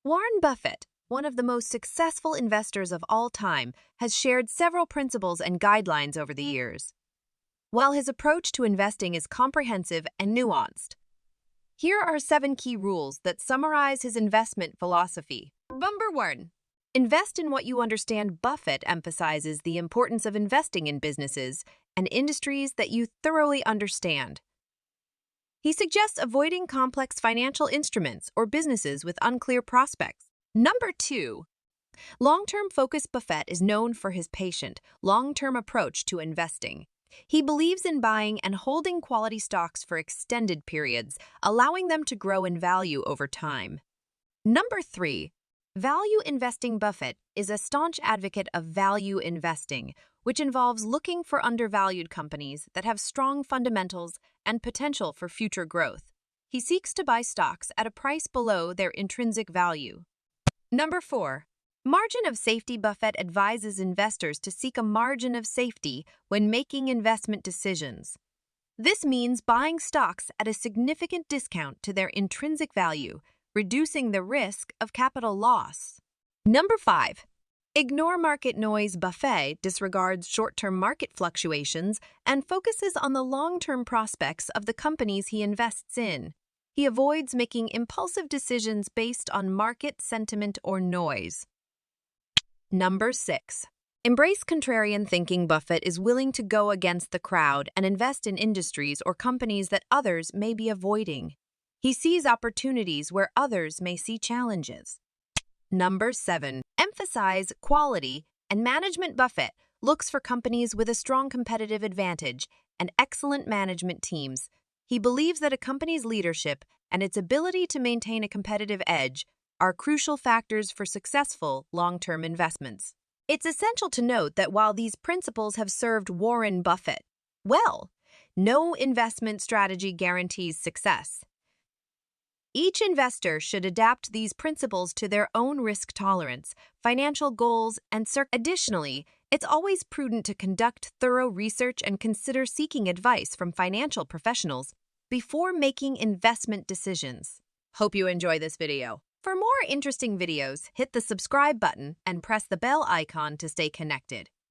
Warren Buffett, one of the most successful investors of all time, has shared several principles and guidelines over the years. While his approach to investing is comprehensive and nuanced, here are 7 key rules that summarize his investment philosophy. Number 1. Invest in what you understand. Buffett emphasizes the importance of investing in businesses and industries that you thoroughly understand. He suggests avoiding complex financial instruments or businesses with unclear prospects. Number 2. Long-term focus. Buffett is known for his patient, long-term approach to investing. He believes in buying and holding quality stocks for extended periods, allowing them to grow in value over time. Number 3. Value investing. Buffett is a staunch advocate of value investing, which involves looking for undervalued companies that have strong fundamentals and potential for future growth. He seeks to buy stocks at a price below their intrinsic value. Number 4. Margin of safety. Buffett advises investors to seek a margin of safety when making investment decisions. This means buying stocks at a significant discount to their intrinsic value, reducing the risk of capital loss. Number 5. Ignore market noise. Buffett disregards short-term market fluctuations and focuses on the long-term prospects of the companies he invests in. He avoids making impulsive decisions based on market sentiment or noise. Number 6. Embrace contrarian thinking. Buffett is willing to go against the crowd and invest in industries or companies that others may be avoiding. He sees opportunities where others may see challenges. Number 7. Emphasize quality and management. Buffett looks for companies with a strong competitive advantage and excellent management teams. He believes that a company's leadership and its ability to maintain a competitive edge are crucial factors for successful long-term investments. It's essential to note that while these principles have served Warren Buffett well, no investment strategy guarantees success. Each investor should adapt these principles to their own risk tolerance, financial goals, and Additionally, it's always prudent to conduct thorough research and consider seeking advice from financial professionals before making investment decisions. Hope you enjoy this video. For more interesting videos, hit the subscribe button and press the bell icon to stay connected.